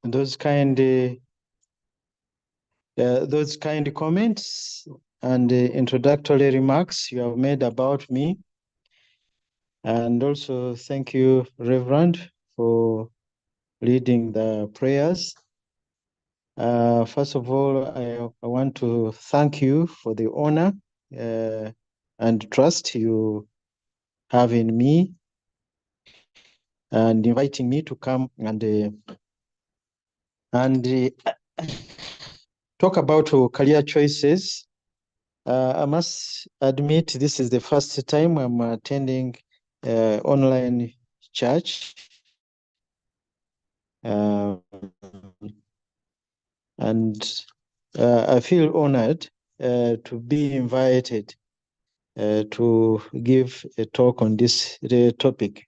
those kind comments and introductory remarks you have made about me. And also thank you, Reverend, for leading the prayers. First of all, I want to thank you for the honor and trust you have in me and inviting me to come and talk about career choices. I must admit this is the first time I'm attending online church. And I feel honored to be invited to give a talk on this topic.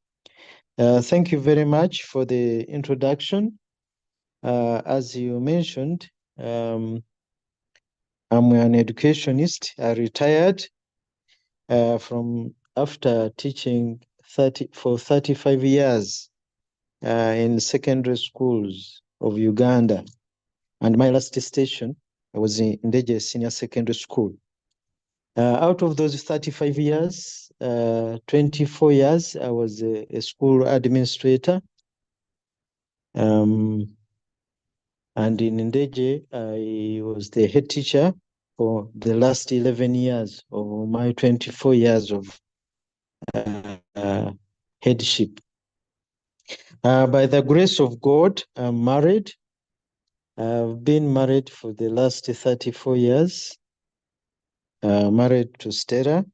Thank you very much for the introduction. As you mentioned, I'm an educationist. I retired from after teaching for 35 years in secondary schools of Uganda. And my last station, I was in Ndeje Senior Secondary School. Out of those 35 years, 24 years, I was a school administrator. And in Ndeje, I was the head teacher for the last 11 years of my 24 years of headship. By the grace of God, I'm married. I've been married for the last 34 years, married to Stella,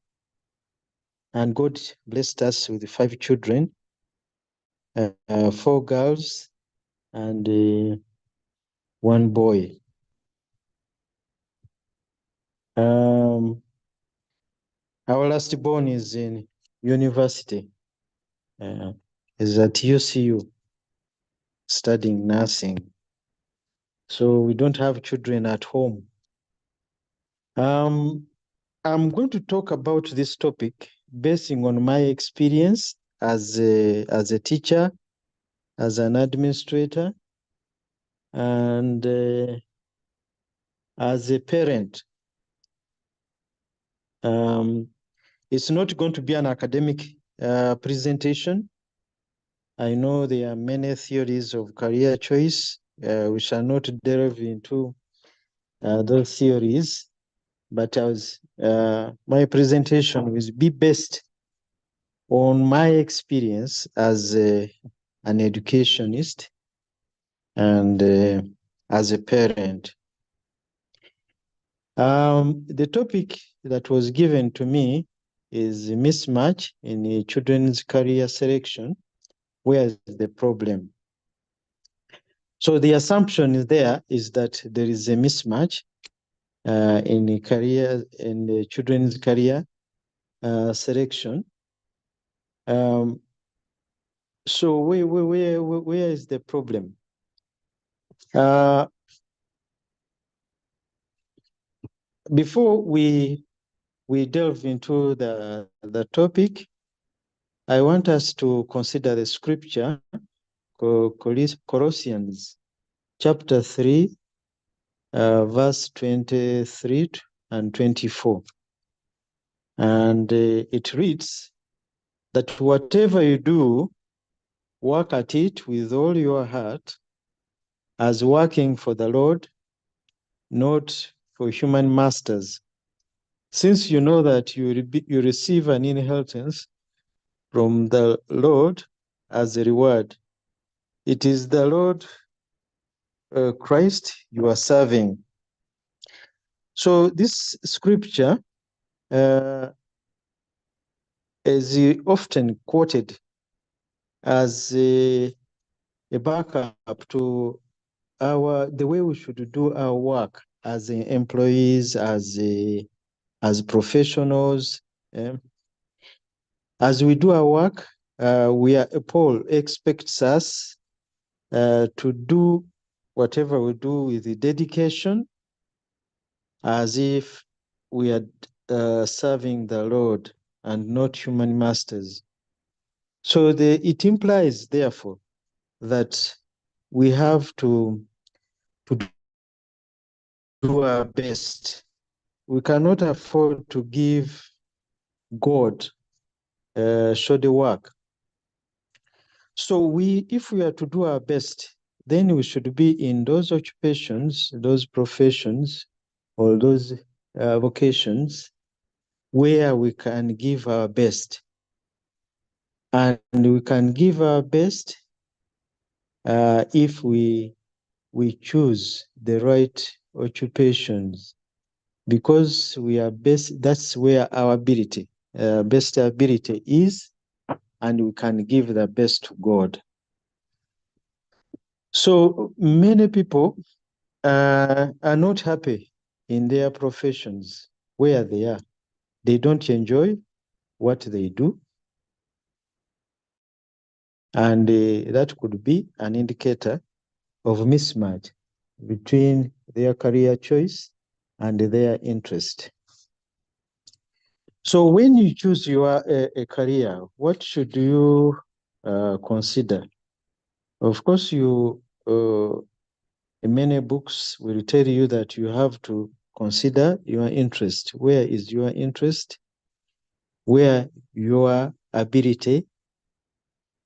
and God blessed us with 5 children, 4 girls and 1 boy. Our last born is in university, is at UCU, studying nursing. So we don't have children at home. I'm going to talk about this topic basing on my experience as a teacher, as an administrator, and as a parent. It's not going to be an academic presentation. I know there are many theories of career choice. We shall not delve into those theories, but my presentation will be based on my experience as an educationist and as a parent. The topic that was given to me is a mismatch in children's career selection. Where is the problem? So the assumption is there is that there is a mismatch in the children's career selection. So where is the problem? Before we delve into the topic, I want us to consider the scripture, Colossians chapter 3, verse 23 and 24. And it reads that whatever you do, work at it with all your heart, as working for the Lord, not for human masters, since you know that you receive an inheritance from the Lord as a reward. It is the Lord Christ you are serving. So this scripture is often quoted as a backup to the way we should do our work as employees, as professionals. As we do our work, Paul expects us to do whatever we do with dedication, as if we are serving the Lord and not human masters. So it implies, therefore, that we have to do our best. We cannot afford to give God shoddy work. So if we are to do our best, then we should be in those occupations, those professions, or those vocations where we can give our best. And we can give our best if we choose the right occupations, because we are best. That's where our best ability is, and we can give the best to God. So many people are not happy in their professions where they are. They don't enjoy what they do, and that could be an indicator of mismatch between their career choice and their interest. So when you choose your a career, what should you consider? Of course, many books will tell you that you have to consider your interest. Where is your interest? Where your ability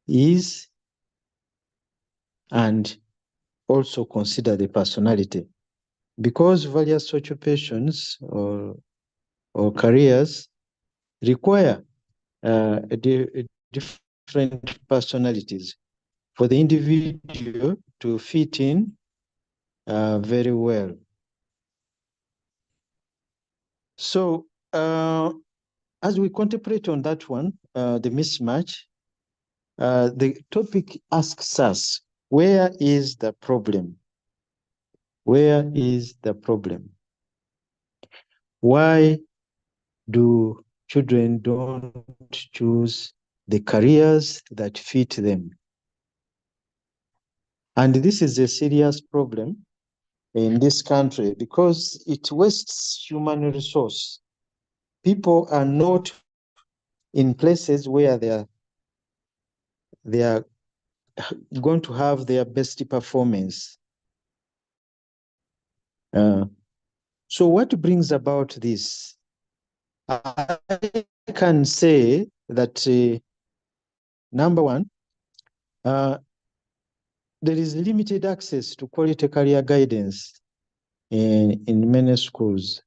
is, and also consider the personality. Because various occupations or careers require different personalities for the individual to fit in very well. So as we contemplate on that one, the mismatch, the topic asks us, where is the problem? Where is the problem? Why do children don't choose the careers that fit them? And this is a serious problem in this country because it wastes human resource. People are not in places where they are going to have their best performance. So what brings about this? I can say that number one, there is limited access to quality career guidance in many schools.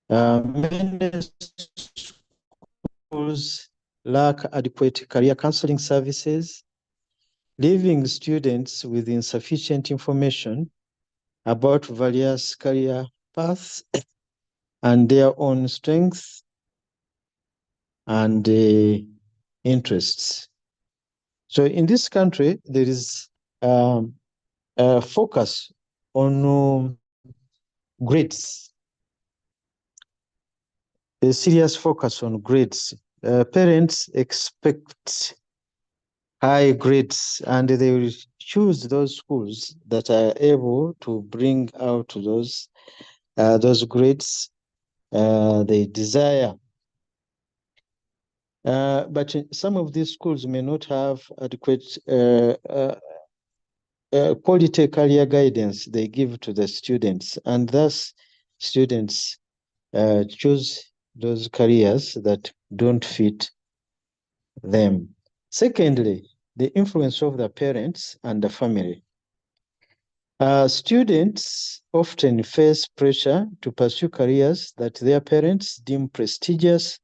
Many schools lack adequate career counseling services, leaving students with insufficient information about various career paths and their own strengths and interests. So in this country, there is a focus on grades, a serious focus on grades. Parents expect high grades, and they will choose those schools that are able to bring out those grades they desire. But some of these schools may not have adequate quality career guidance they give to the students, and thus students choose those careers that don't fit them. Secondly, the influence of the parents and the family. Students often face pressure to pursue careers that their parents deem prestigious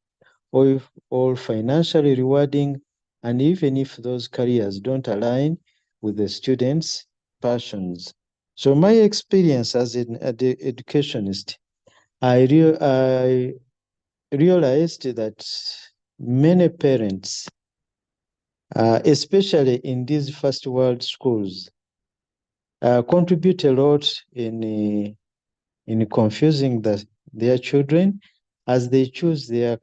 or financially rewarding, and even if those careers don't align with the students' passions. So my experience as an educationist, I realized that many parents, especially in these first world schools, contribute a lot in confusing their children as they choose their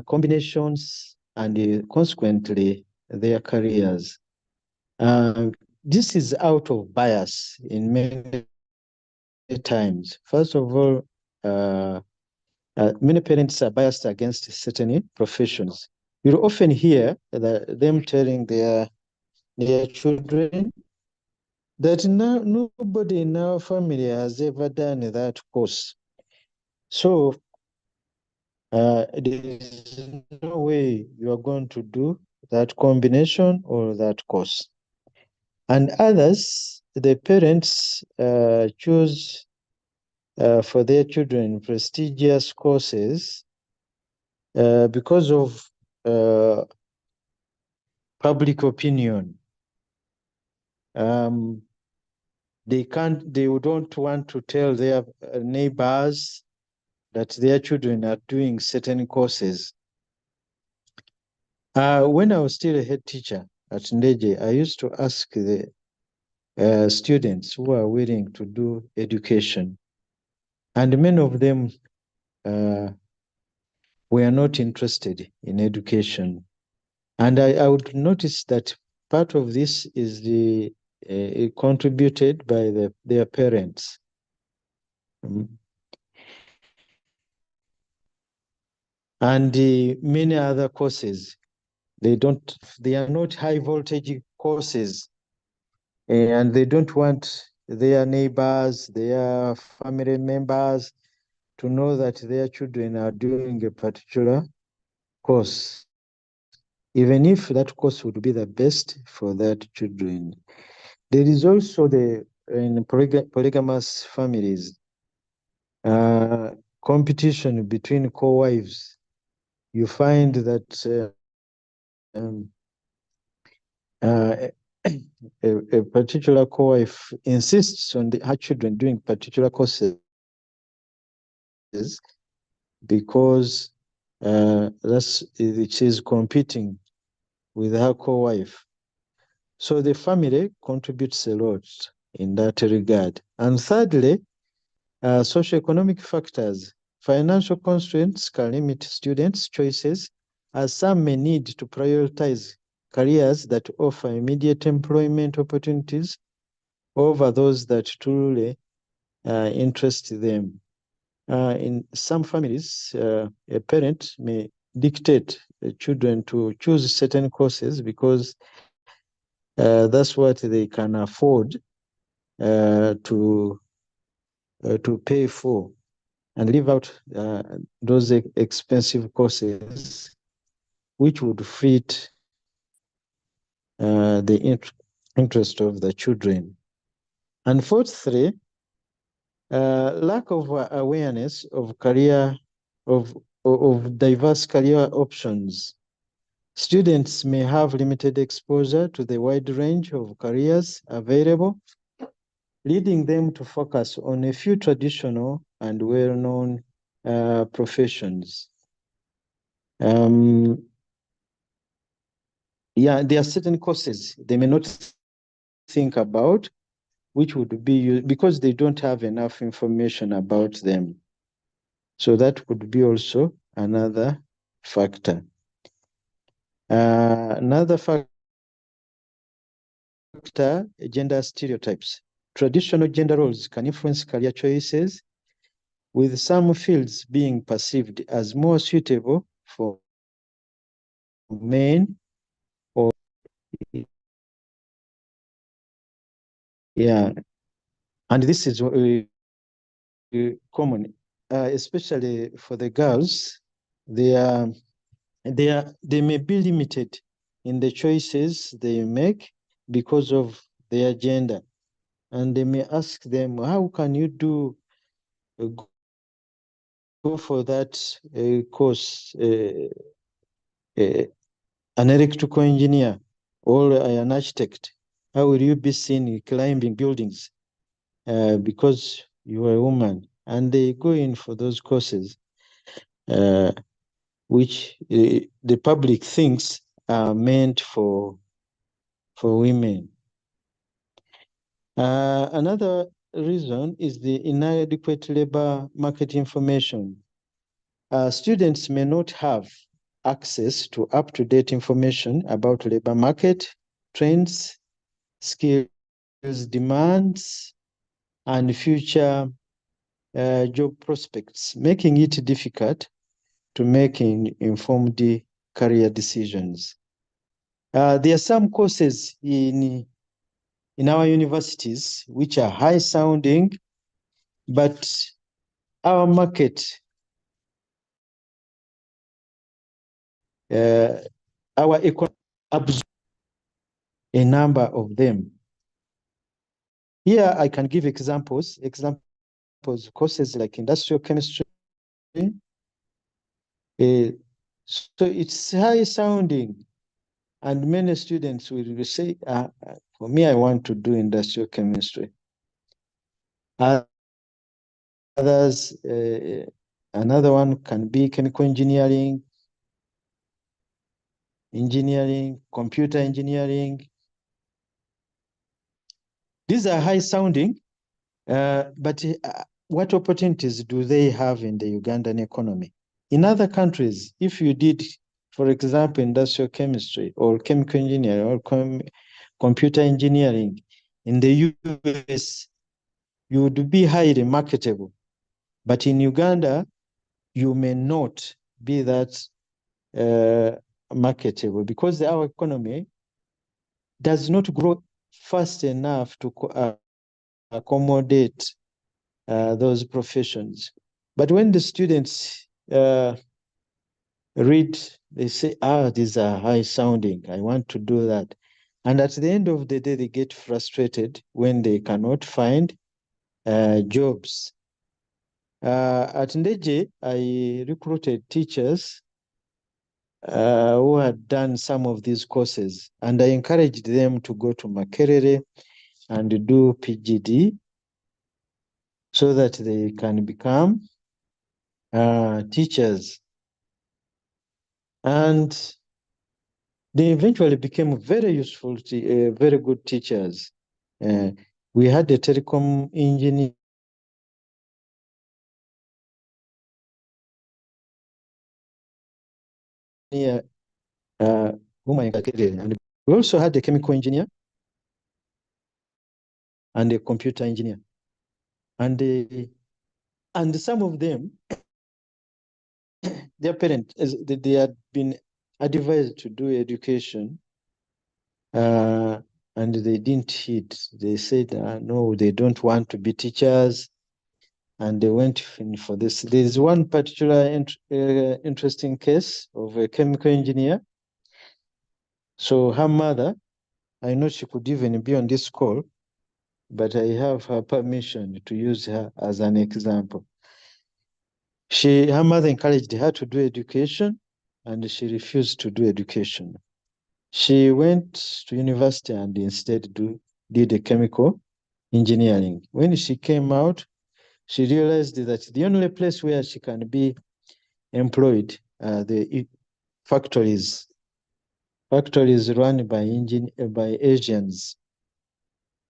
combinations and consequently their careers. This is out of bias in many times. First of all, many parents are biased against certain professions. You'll often hear them telling their children, that nobody in our family has ever done that course. So there is no way you are going to do that combination or that course. And others, the parents choose for their children prestigious courses because of public opinion. They don't want to tell their neighbors that their children are doing certain courses. When I was still a head teacher at Ndeje, I used to ask the students who are willing to do education, and many of them were not interested in education. And I would notice that part of this is contributed by their parents. And many other courses, they are not high voltage courses, and they don't want their neighbors, their family members to know that their children are doing a particular course, even if that course would be the best for that children. There is also in polygamous families, competition between co-wives. You find that um, a particular co-wife insists on her children doing particular courses because she's competing with her co-wife. So the family contributes a lot in that regard. And thirdly, socioeconomic factors. Financial constraints can limit students' choices, as some may need to prioritize careers that offer immediate employment opportunities over those that truly interest them. In some families, a parent may dictate the children to choose certain courses because that's what they can afford to pay for, and leave out those expensive courses which would fit the interest of the children. And fourthly, lack of awareness of of diverse career options. Students may have limited exposure to the wide range of careers available, leading them to focus on a few traditional and well-known professions. Yeah, there are certain courses they may not think about, which would be used because they don't have enough information about them. So that could be also another factor. Another factor, gender stereotypes. Traditional gender roles can influence career choices, with some fields being perceived as more suitable for men or, yeah, and this is common, especially for the girls. They are they may be limited in the choices they make because of their gender, and they may ask them, how can you go for that course, an electrical engineer or an architect? How will you be seen climbing buildings because you are a woman? And they go in for those courses, which the public thinks are meant for women. Another reason is the inadequate labor market information. Students may not have access to up-to-date information about labor market trends, skills demands, and future job prospects, making it difficult to make informed career decisions. There are some courses in our universities which are high sounding, but our market, our economy absorbs a number of them. Here I can give examples, courses like industrial chemistry. So it's high sounding, and many students will say, for me, I want to do industrial chemistry. Others, another one can be chemical engineering, computer engineering. These are high sounding, but what opportunities do they have in the Ugandan economy? In other countries, if you did, for example, industrial chemistry or chemical engineering or computer engineering in the US, you would be highly marketable. But in Uganda, you may not be that marketable because our economy does not grow fast enough to accommodate those professions. But when the students read, they say, these are high sounding, I want to do that. And at the end of the day, they get frustrated when they cannot find jobs. At Ndeje, I recruited teachers who had done some of these courses, and I encouraged them to go to Makerere and do PGD so that they can become teachers. And they eventually became very useful, very good teachers. We had a telecom engineer whom I encouraged, and we also had a chemical engineer and a computer engineer. And some of them, their parents, they had been advised to do education, and they didn't heed. They said, no, they don't want to be teachers, and they went in for this. There's one particular interesting case of a chemical engineer. So her mother, I know she could even be on this call, but I have her permission to use her as an example. Her mother encouraged her to do education, and she refused to do education. She went to university and instead did a chemical engineering. When she came out, she realized that the only place where she can be employed are the factories run by Asians.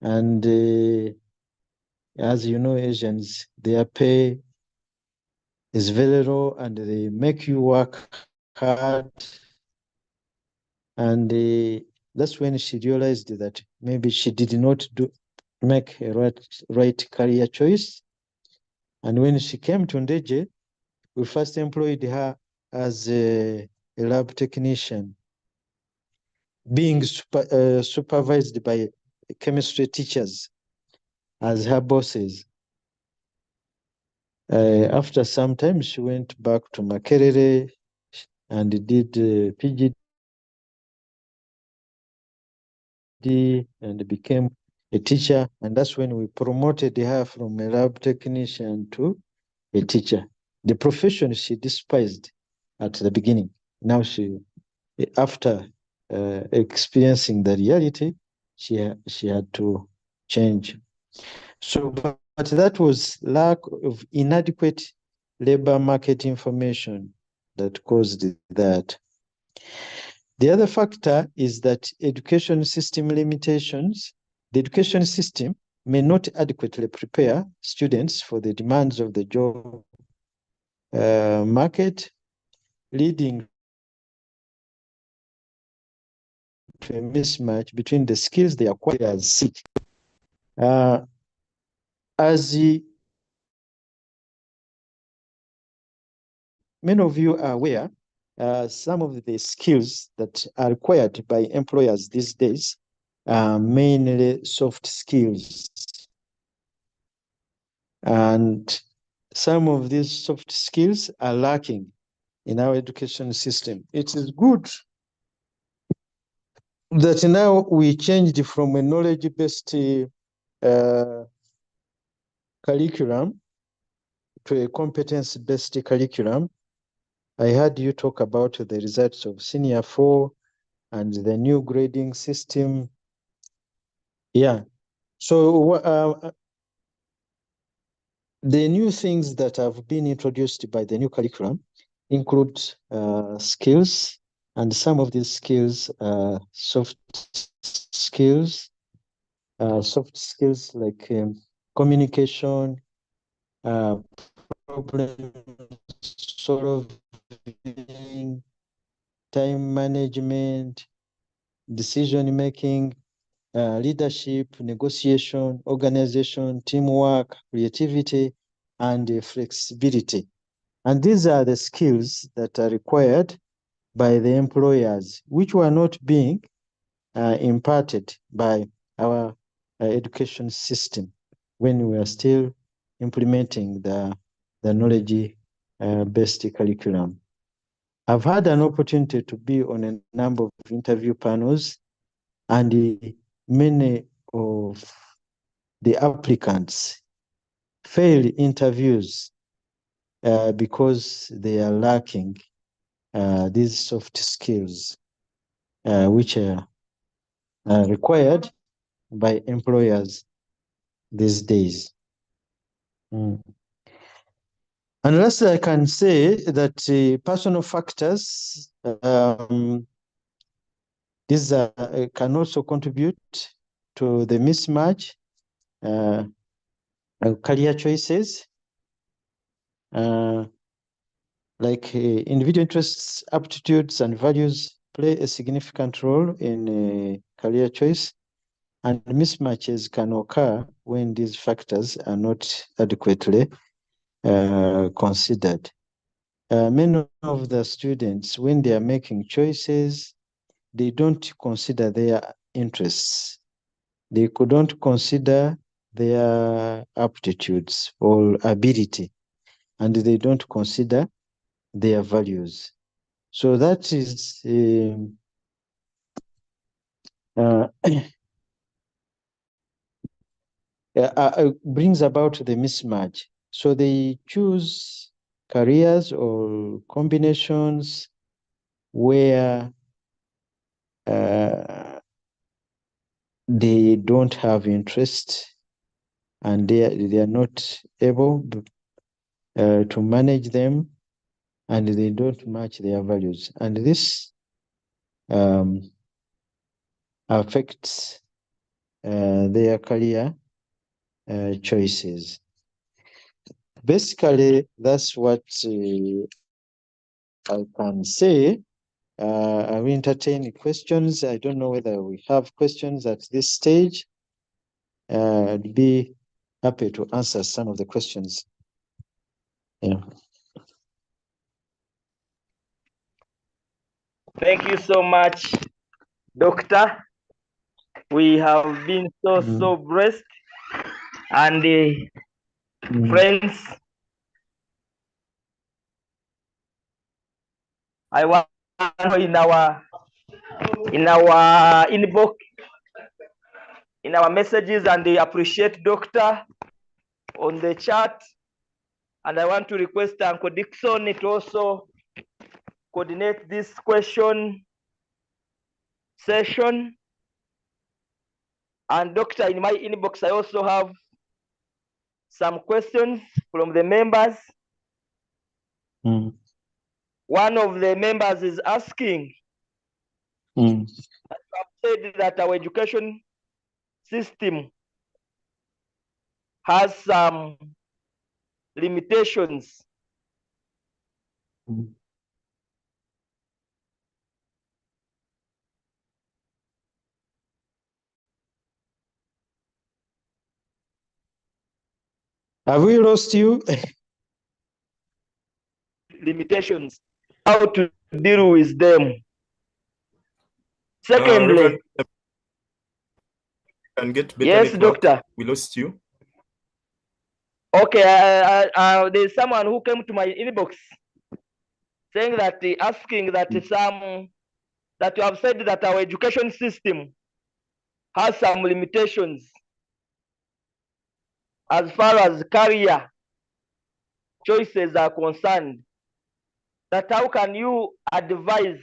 And as you know, Asians, their pay is very low and they make you work hard. And that's when she realized that maybe she did not make a right career choice. And when she came to Ndeje, we first employed her as a lab technician, being supervised by chemistry teachers as her bosses. After some time, she went back to Makerere and did PGD and became a teacher. And that's when we promoted her from a lab technician to a teacher. The profession she despised at the beginning. Now after experiencing the reality, she had to change. So, but that was lack of inadequate labor market information that caused that. The other factor is that education system limitations. The education system may not adequately prepare students for the demands of the job market, leading to a mismatch between the skills they acquire as seek. As many of you are aware, some of the skills that are required by employers these days are mainly soft skills. And some of these soft skills are lacking in our education system. It is good that now we changed from a knowledge-based curriculum to a competence-based curriculum. I heard you talk about the results of Senior 4 and the new grading system. Yeah. So the new things that have been introduced by the new curriculum include skills, and some of these skills are soft skills like communication, problem solving, time management, decision making, leadership, negotiation, organization, teamwork, creativity, and flexibility. And these are the skills that are required by the employers, which were not being imparted by our education system when we are still implementing the knowledge-based curriculum. I've had an opportunity to be on a number of interview panels, and many of the applicants fail interviews because they are lacking these soft skills, which are required by employers these days. Unless I can say that personal factors these can also contribute to the mismatch. Career choices, like individual interests, aptitudes, and values play a significant role in career choice, and mismatches can occur when these factors are not adequately considered. Many of the students, when they are making choices, they don't consider their interests. They couldn't consider their aptitudes or ability, and they don't consider their values. So that is brings about the mismatch. So they choose careers or combinations where they don't have interest, and they are not able to manage them, and they don't match their values. And this affects their career choices. Basically, that's what I can say. I will entertain questions. I don't know whether we have questions at this stage. I'd be happy to answer some of the questions. Yeah. Thank you so much, Doctor. We have been so blessed. And friends, I want in our inbox, in our messages, and they appreciate Doctor on the chat. And I want to request Uncle Dixon to also coordinate this question session. And Doctor, in my inbox, I also have some questions from the members. One of the members is asking, I've said that our education system has some limitations. Have we lost you? Limitations. How to deal with them. Secondly, Reverend, can get better yes, network. doctor. We lost you. Okay, there's someone who came to my inbox saying that asking that that you have said that our education system has some limitations as far as career choices are concerned. That how can you advise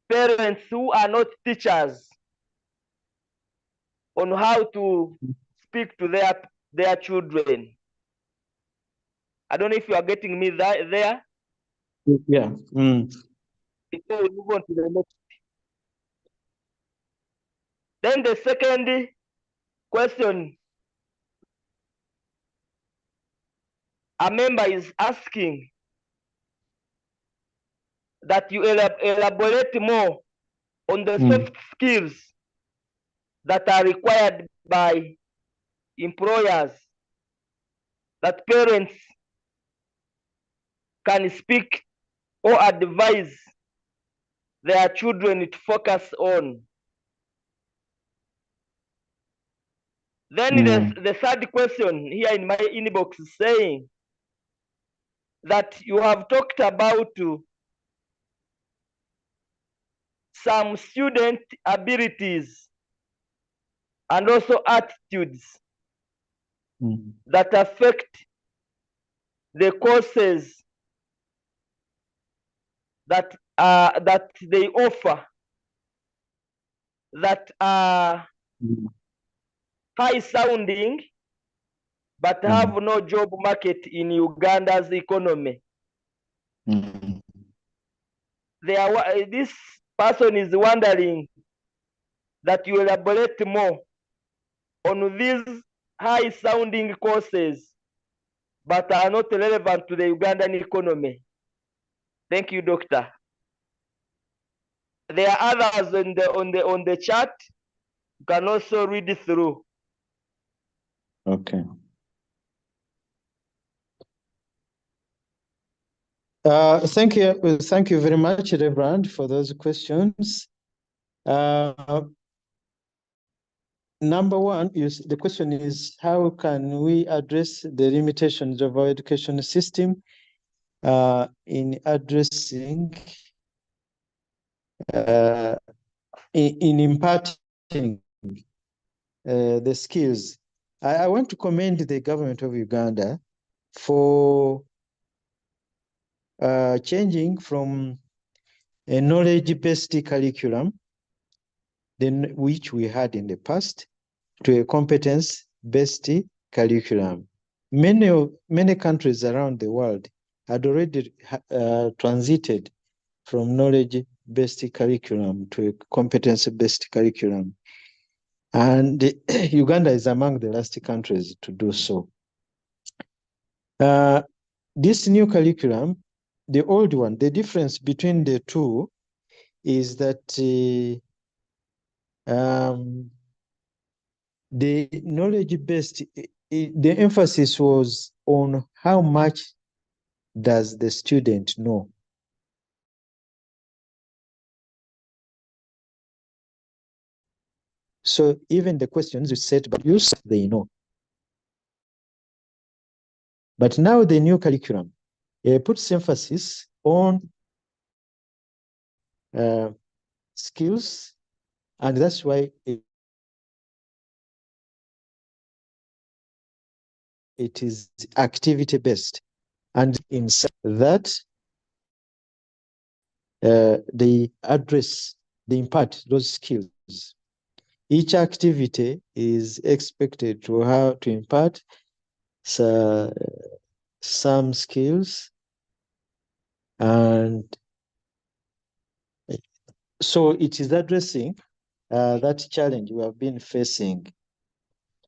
parents who are not teachers on how to speak to their children? I don't know if you are getting me there. Yeah. Before we move on to the next. Then the second question a member is asking that you elaborate more on the soft skills that are required by employers that parents can speak or advise their children to focus on. Then the third question here in my inbox is saying that you have talked about some student abilities and also attitudes that affect the courses that they offer that are high sounding but have no job market in Uganda's economy. This person is wondering that you elaborate more on these high sounding courses but are not relevant to the Ugandan economy. Thank you, doctor. There are others on the chat. You can also read it through. Okay. Thank you very much, Reverend, for those questions. Number one the question is, how can we address the limitations of our education system in addressing in imparting the skills? I want to commend the government of Uganda for changing from a knowledge-based curriculum, which we had in the past, to a competence-based curriculum. Many countries around the world had already transited from knowledge-based curriculum to a competence-based curriculum. And Uganda is among the last countries to do so. This new curriculum, the old one, the difference between the two is that the knowledge-based, the emphasis was on how much does the student know. So even the questions you set by use, they know. But now the new curriculum puts emphasis on skills, and that's why it is activity-based. And in that, they impart those skills. Each activity is expected to impart some skills, and so it is addressing that challenge we have been facing.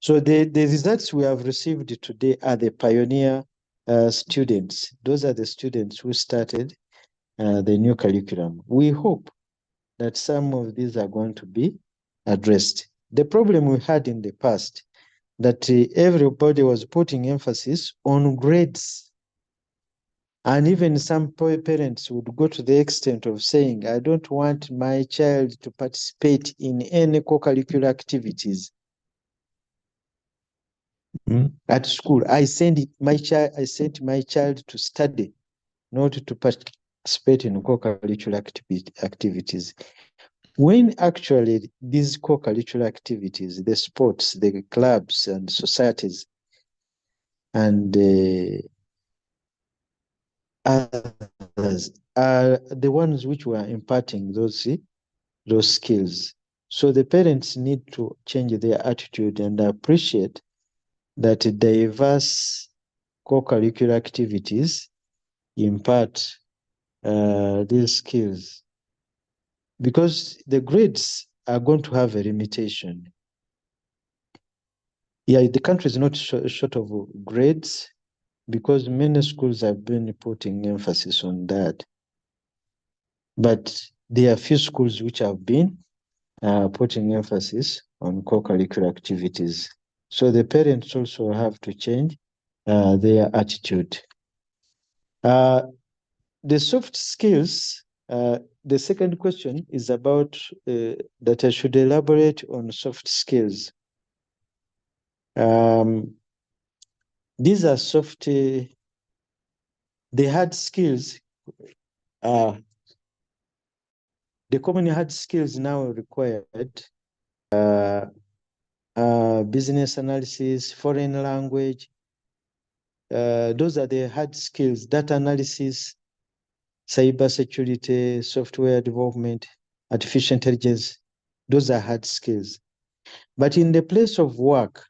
So the results we have received today are the pioneer students. Those are the students who started the new curriculum. We hope that some of these are going to be addressed. The problem we had in the past, that everybody was putting emphasis on grades. And even some parents would go to the extent of saying, I don't want my child to participate in any co-curricular activities. At school, I sent my child to study, not to participate in co-curricular activities. When actually these co-curricular activities, the sports, the clubs and societies, and others are the ones which were imparting those skills. So the parents need to change their attitude and appreciate that diverse co-curricular activities impart these skills, because the grades are going to have a limitation. Yeah, the country is not short of grades, because many schools have been putting emphasis on that. But there are few schools which have been putting emphasis on co-curricular activities. So the parents also have to change their attitude. The soft skills, the second question is about that I should elaborate on soft skills. These are soft, the hard skills, the common hard skills now required, business analysis, foreign language. Those are the hard skills: data analysis, cybersecurity, software development, artificial intelligence. Those are hard skills. But in the place of work,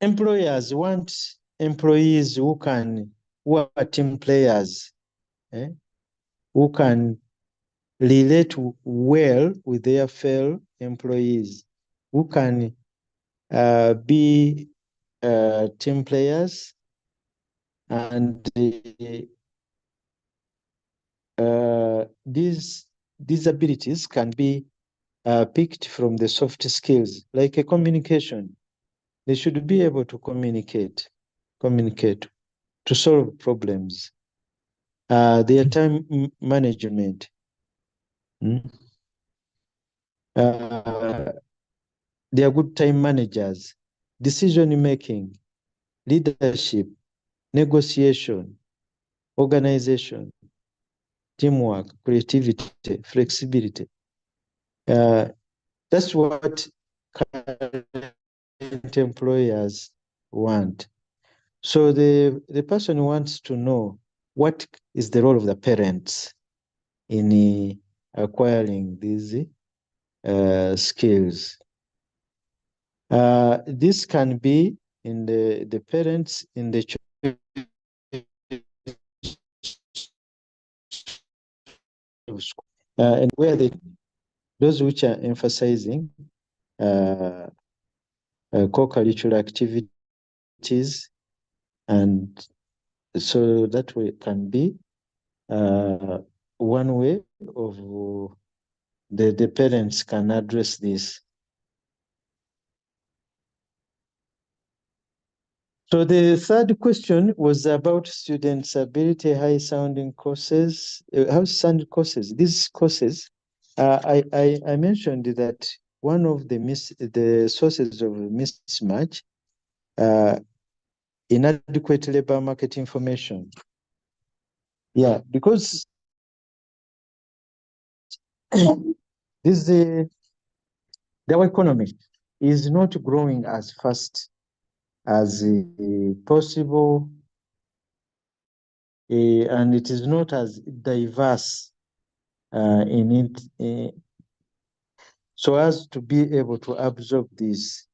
employers want employees who are team players, who can relate well with their fellow employees, who can be team players, and these abilities can be picked from the soft skills, like a communication. They should be able to communicate to solve problems. Their time management. They are good time managers. Decision making, leadership, negotiation, organization, teamwork, creativity, flexibility. That's what current employers want. So the person wants to know what is the role of the parents in acquiring these skills. This can be in the parents in the school, and where those which are emphasizing co-curricular activities, and so that way can be one way of the parents can address this. So the third question was about students' ability, high sounding courses. These courses, I mentioned that one of the sources of mismatch, inadequate labor market information. Yeah, because our economy is not growing as fast as possible, and it is not as diverse in it, so as to be able to absorb this.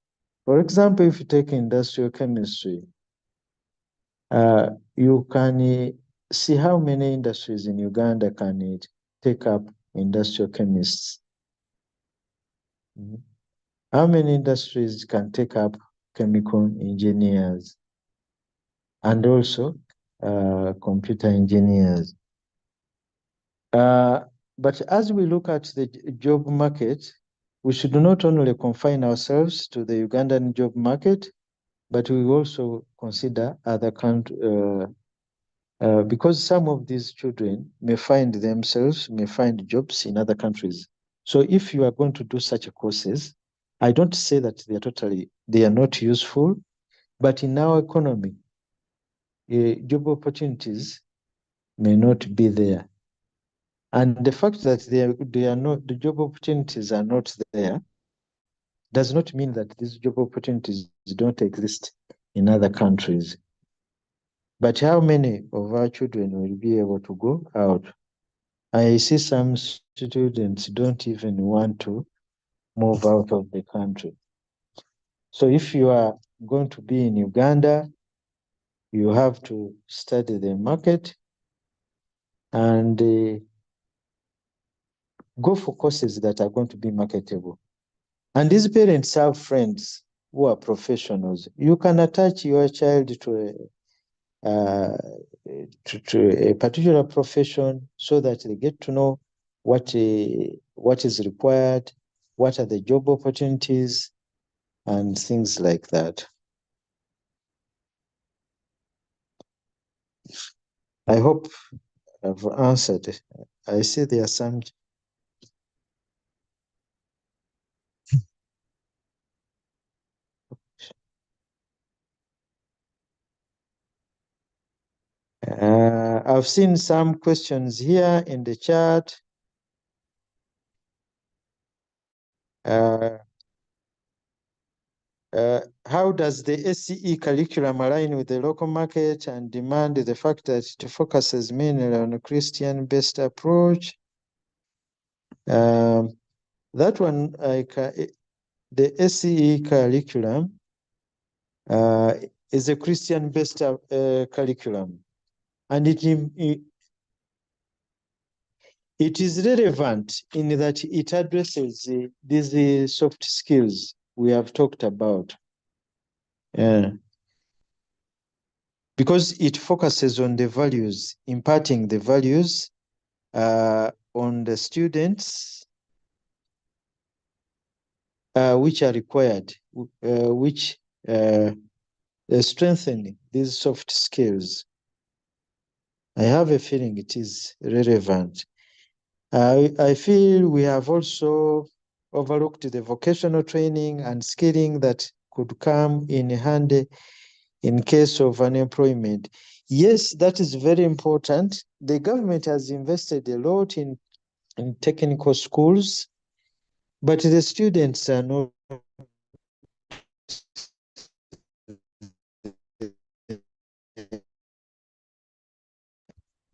For example, if you take industrial chemistry, you can see how many industries in Uganda can take up industrial chemists. How many industries can take up chemical engineers and also computer engineers? But as we look at the job market, we should not only confine ourselves to the Ugandan job market, but we also consider other countries, because some of these children may find jobs in other countries. So if you are going to do such courses, I don't say that they are not useful, but in our economy, job opportunities may not be there. And the fact that the job opportunities are not there does not mean that these job opportunities don't exist in other countries. But how many of our children will be able to go out? I see some students don't even want to move out of the country. So if you are going to be in Uganda, you have to study the market and go for courses that are going to be marketable. And these parents have friends who are professionals. You can attach your child to a particular profession so that they get to know what is required, what are the job opportunities, and things like that. I hope I've answered. I see there are some. I've seen some questions here in the chat. How does the SCE curriculum align with the local market and demand, the fact that it focuses mainly on a Christian-based approach? That one, the SCE curriculum is a Christian-based curriculum, and it is relevant in that it addresses these soft skills we have talked about. Because it focuses on the values, imparting the values on the students which are required, which strengthen these soft skills. I have a feeling it is relevant. I feel we have also overlooked the vocational training and skilling that could come in handy in case of unemployment. Yes, that is very important. The government has invested a lot in technical schools, but the students are not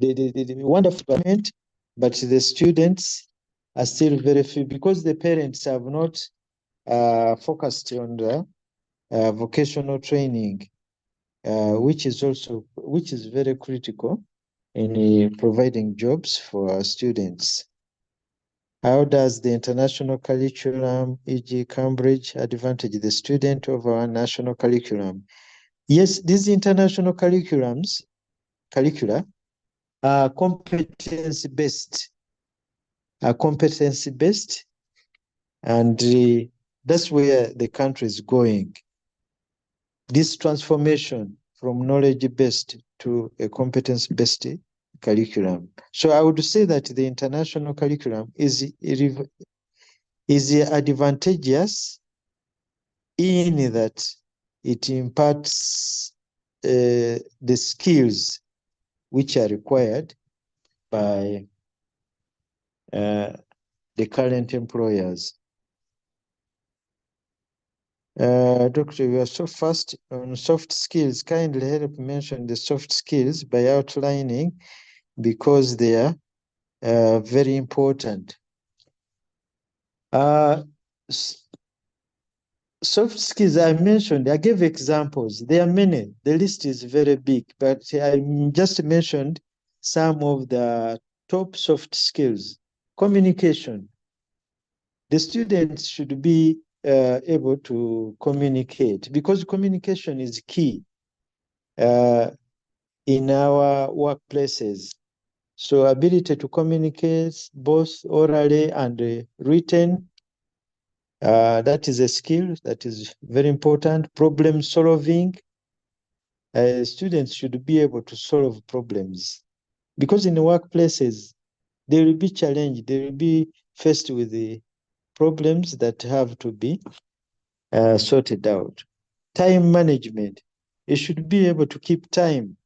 the wonderful government, but the students are still very few because the parents have not focused on the vocational training, which is very critical in providing jobs for our students. How does the international curriculum, e.g. Cambridge, advantage the student over our national curriculum? Yes, these international curricula are competency-based, and that's where the country is going. This transformation from knowledge-based to a competence-based curriculum. So I would say that the international curriculum is advantageous in that it imparts the skills which are required by the current employers. Doctor, you are so fast on soft skills. Kindly help mention the soft skills by outlining because they are very important. Soft skills I mentioned, I gave examples. There are many. The list is very big, but I just mentioned some of the top soft skills. Communication. The students should be able to communicate because communication is key in our workplaces. So ability to communicate both orally and written That is a skill that is very important. Problem solving. Students should be able to solve problems, because in the workplaces, they will be challenged, they will be faced with the problems that have to be sorted out. Time management. You should be able to keep time.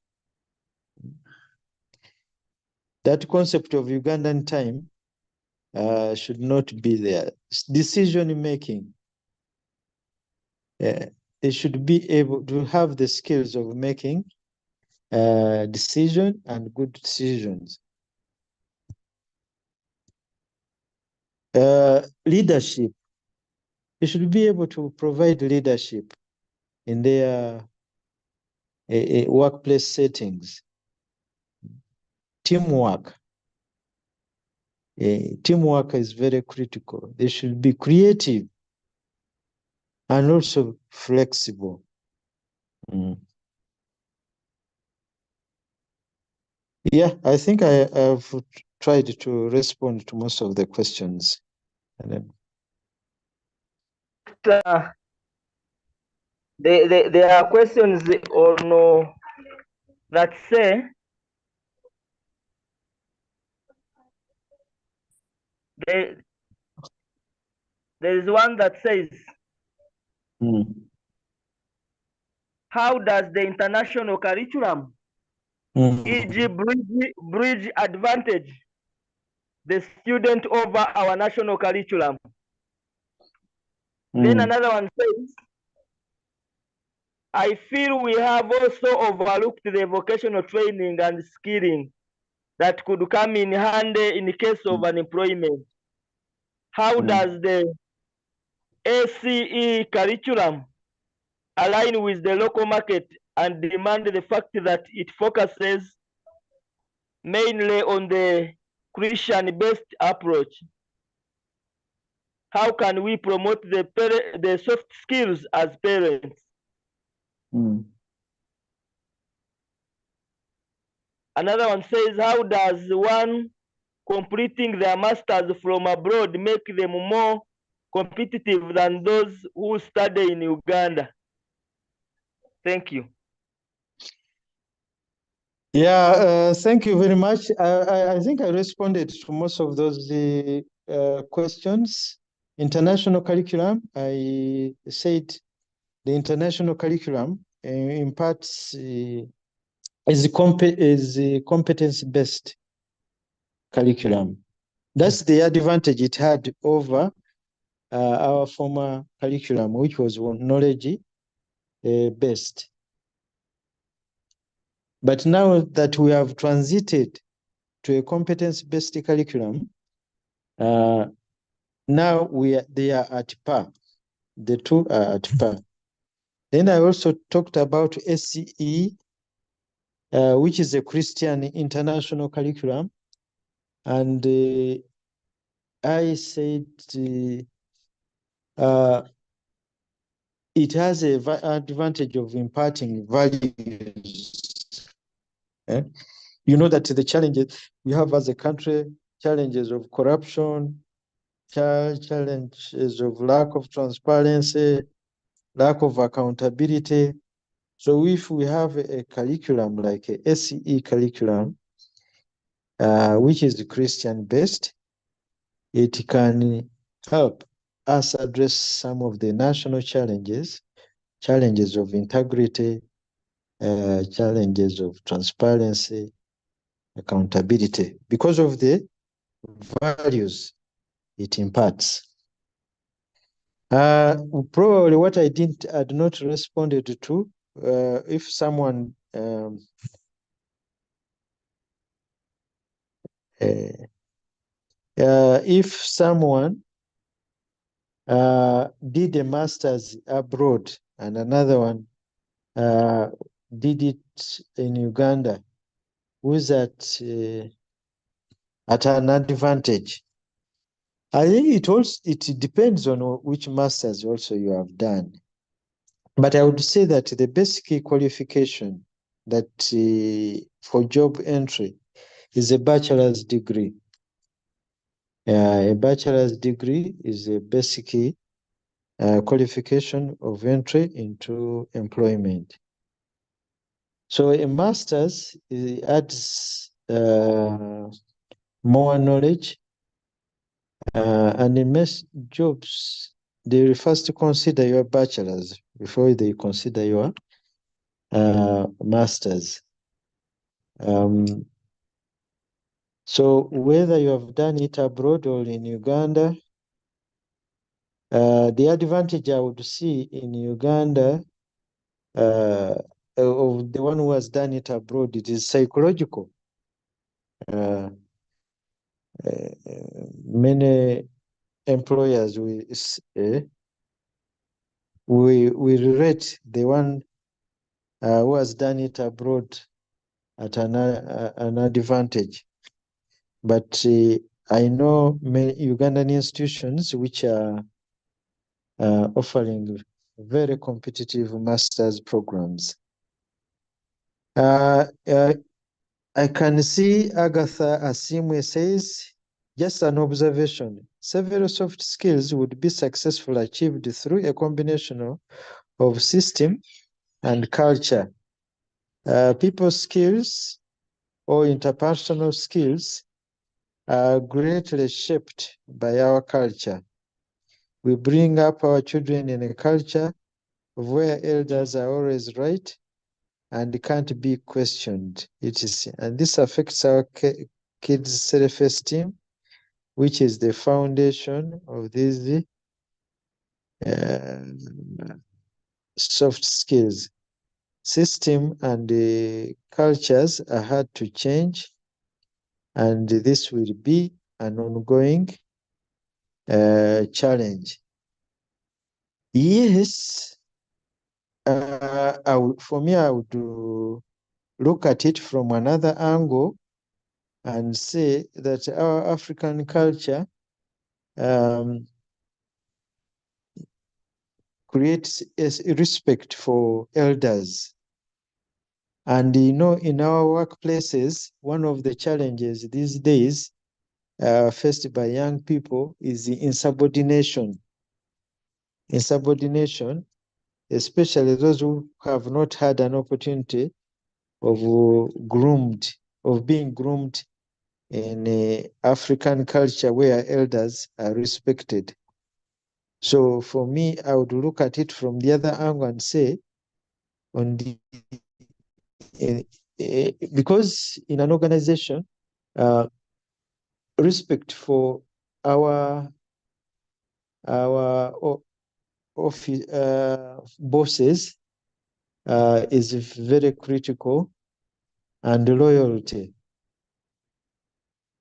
That concept of Ugandan time should not be there. Decision making. They should be able to have the skills of making decision and good decisions. Leadership. They should be able to provide leadership in their workplace settings. Teamwork. Teamwork is very critical. They should be creative and also flexible. Yeah, I think I have tried to respond to most of the questions. And then, there are questions on that say there is one that says, how does the international curriculum, e.g. bridge advantage the student over our national curriculum? Then another one says, I feel we have also overlooked the vocational training and skilling that could come in handy in case of unemployment. How does the ACE curriculum align with the local market and demand the fact that it focuses mainly on the Christian-based approach? How can we promote the soft skills as parents? Another one says, how does one completing their masters from abroad make them more competitive than those who study in Uganda? Thank you. Yeah, thank you very much. I think I responded to most of those questions. International curriculum, I said the international curriculum imparts is competence-based curriculum. That's the advantage it had over our former curriculum, which was knowledge-based. But now that we have transited to a competence-based curriculum, now they are at par. The two are at par. Then I also talked about SCE, which is a Christian international curriculum. And I said it has an advantage of imparting values. You know that the challenges we have as a country, challenges of corruption, challenges of lack of transparency, lack of accountability. So if we have a curriculum like a SCE curriculum, which is Christian-based, it can help us address some of the national challenges of integrity, challenges of transparency, accountability, because of the values it imparts. Probably what I had not responded to, if someone did a master's abroad and another one did it in Uganda, who's at an advantage? I think it depends on which masters also you have done. But I would say that the basic qualification that for job entry is a bachelor's degree. A bachelor's degree is a basic qualification of entry into employment. So a master's adds more knowledge, and in most jobs, they first consider your bachelor's before they consider your master's. So whether you have done it abroad or in Uganda, the advantage I would see in Uganda of the one who has done it abroad, it is psychological. Many employers we rate the one who has done it abroad at an advantage. But I know many Ugandan institutions which are offering very competitive master's programs. I can see Agatha Asimwe says, just an observation, several soft skills would be successfully achieved through a combination of system and culture. People skills or interpersonal skills are greatly shaped by our culture. We bring up our children in a culture where elders are always right and can't be questioned. And this affects our kids' self-esteem, which is the foundation of these soft skills. System and cultures are hard to change, and this will be an ongoing challenge. Yes, for me, I would look at it from another angle and say that our African culture creates a respect for elders. And in our workplaces, one of the challenges these days faced by young people is the insubordination. Insubordination, especially those who have not had an opportunity of being groomed in African culture where elders are respected. So for me, I would look at it from the other angle and say, because in an organization, respect for our office bosses is very critical, and loyalty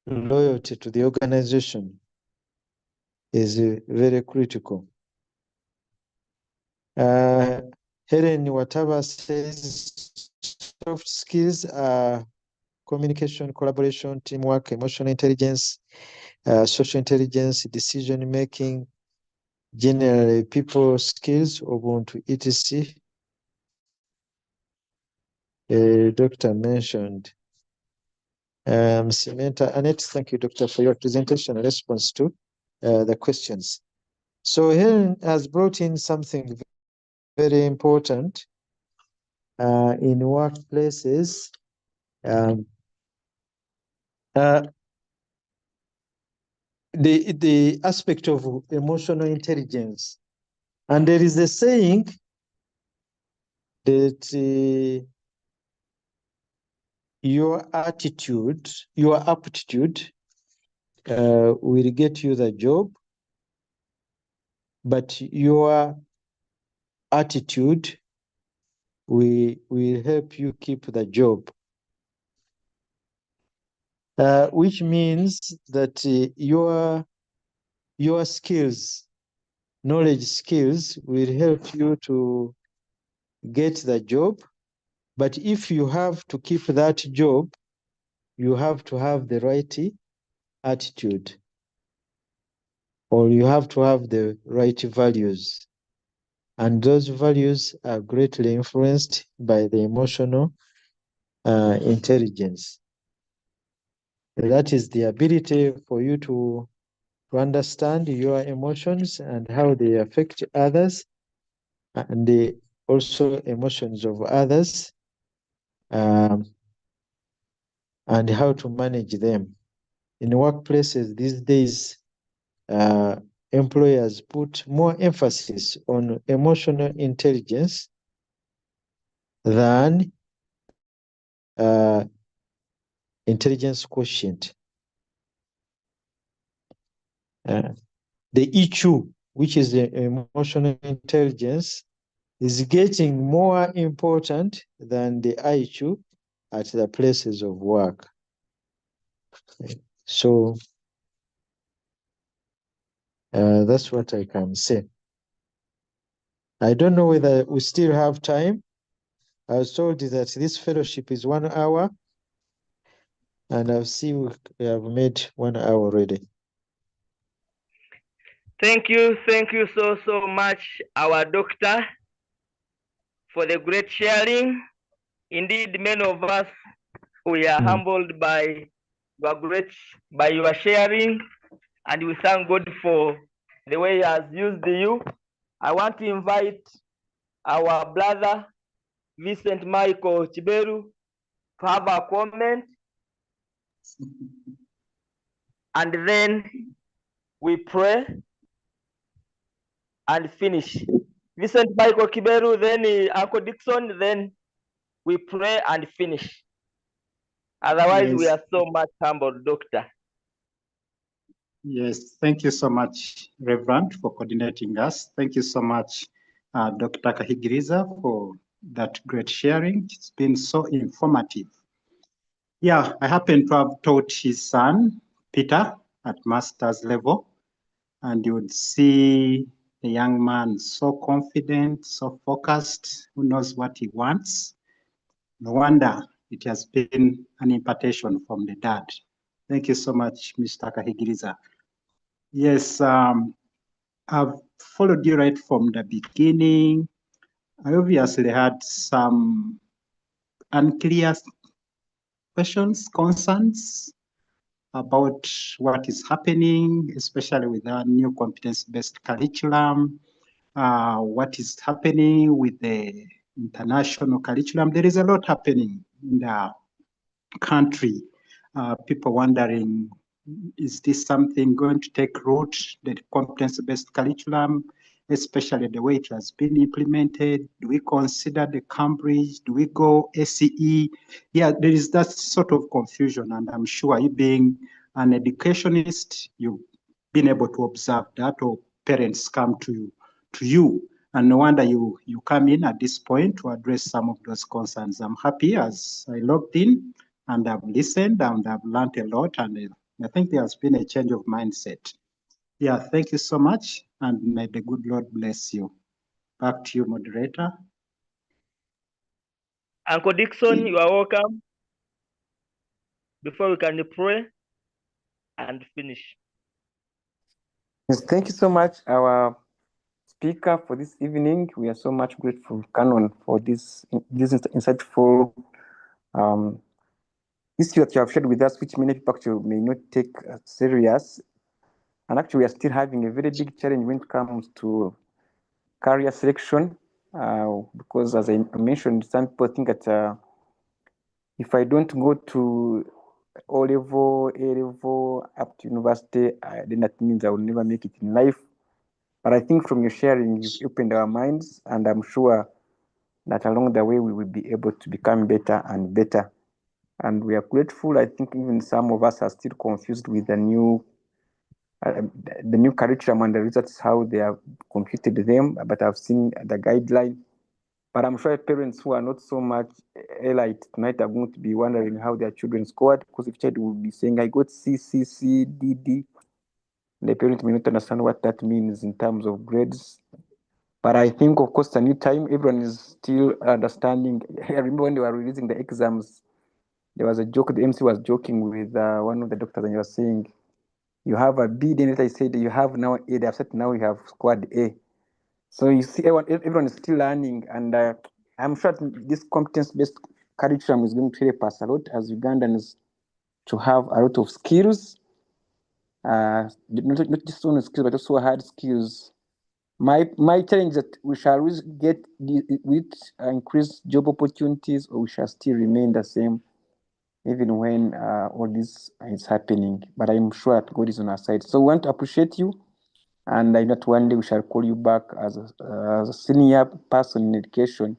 to the organization is very critical. Helen Wataba says soft skills are communication, collaboration, teamwork, emotional intelligence, social intelligence, decision making, generally people skills, Ubuntu, etc. Doctor mentioned. Samantha Annette, thank you, Doctor, for your presentation and response to the questions. So Helen has brought in something very important in workplaces. The aspect of emotional intelligence. And there is a saying that your attitude, your aptitude will get you the job, but your attitude will help you keep the job. Which means that your skills, knowledge skills will help you to get the job. But if you have to keep that job, you have to have the right attitude, or you have to have the right values. And those values are greatly influenced by the emotional intelligence. That is the ability for you to to understand your emotions and how they affect others, and also emotions of others, um, and how to manage them. In workplaces these days, employers put more emphasis on emotional intelligence than intelligence quotient. The EQ, which is the emotional intelligence, is getting more important than the IQ at the places of work. So that's what I can say. I don't know whether we still have time. I was told that this fellowship is 1 hour, and I've seen we have made 1 hour already. Thank you so much, our doctor, for the great sharing. Indeed, many of us, we are humbled by your sharing, and we thank God for the way He has used you. I want to invite our brother Vincent Michael Chiberu to have a comment, and then we pray and finish. Vincent Michael Kiberu, then Uncle Dixon, then we pray and finish. Otherwise, we are so much humbled, Doctor. Yes, thank you so much, Reverend, for coordinating us. Thank you so much, Dr. Kahigiriza, for that great sharing. It's been so informative. Yeah, I happen to have taught his son, Peter, at master's level, and you would see the young man so confident, so focused, who knows what he wants. No wonder it has been an impartation from the dad. Thank you so much, Mr. Kahigiriza. Yes, I've followed you right from the beginning. I obviously had some unclear questions, concerns about what is happening, especially with our new competence-based curriculum, what is happening with the international curriculum. There is a lot happening in the country. People wondering, is this something going to take root, the competence-based curriculum, especially the way it has been implemented? Do we consider the Cambridge? Do we go ACE? Yeah, there is that sort of confusion, and I'm sure you being an educationist, you've been able to observe that, or parents come to you. And no wonder you come in at this point to address some of those concerns. I'm happy as I logged in and I've listened and I've learned a lot, and I think there has been a change of mindset. Yeah, thank you so much, and may the good Lord bless you. Back to you, moderator. Uncle Dixon, you are welcome. Before we can pray and finish. Yes, thank you so much, our speaker, for this evening. We are so much grateful, Canon, for this insightful issue that you have shared with us, which many people actually may not take serious. And actually, we are still having a very big challenge when it comes to career selection, because as I mentioned, some people think that if I don't go to O level, A level, up to university, then that means I will never make it in life. But I think from your sharing, you've opened our minds, and I'm sure that along the way we will be able to become better and better. And we are grateful. I think even some of us are still confused with the new curriculum and the results, how they have computed them. But I've seen the guideline. But I'm sure parents who are not so much elite tonight are going to be wondering how their children scored, because if child will be saying, I got C, C, C, D, D, the parent may not understand what that means in terms of grades. But I think, of course, a new time, everyone is still understanding. I remember when they were releasing the exams, there was a joke, the MC was joking with one of the doctors, and he was saying, you have a B, then later he said, you have now A, they have said now you have scored A. So you see, everyone is still learning, and I'm sure this competence-based curriculum is going to help us a lot as Ugandans to have a lot of skills not just only skills, but also hard skills. My challenge is that we shall get with increased job opportunities, or we shall still remain the same, even when all this is happening. But I'm sure that God is on our side. So we want to appreciate you, and I know that one day we shall call you back as a senior person in education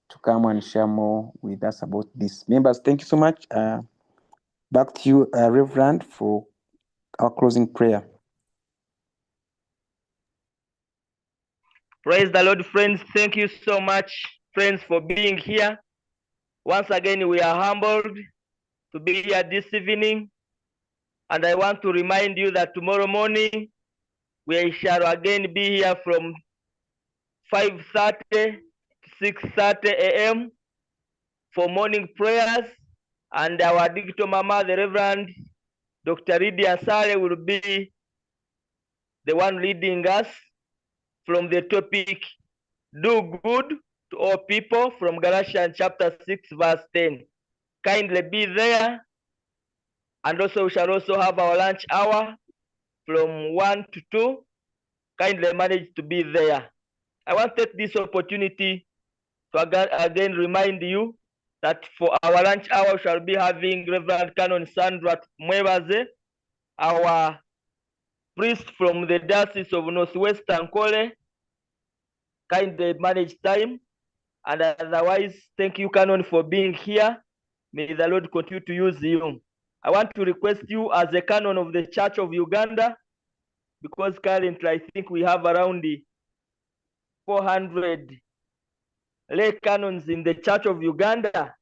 to come and share more with us about this. Members, thank you so much. Back to you, Reverend, for our closing prayer. Praise the Lord, friends. Thank you so much, friends, for being here. Once again, we are humbled to be here this evening. And I want to remind you that tomorrow morning, we shall again be here from 5:30 to 6:30 a.m. for morning prayers. And our digital mama, the Reverend Dr. Lydia Sare, will be the one leading us from the topic, do good to all people, from Galatians chapter 6, verse 10. Kindly be there. And also, we shall also have our lunch hour from 1 to 2. Kindly manage to be there. I want to take this opportunity to again remind you that for our lunch hour, we shall be having Reverend Canon Sandra Mwebaze, our priest from the Diocese of Northwestern Kole. Kindly manage time. And otherwise, thank you, Canon, for being here. May the Lord continue to use you. I want to request you as a canon of the Church of Uganda, because currently I think we have around 400 lay canons in the Church of Uganda.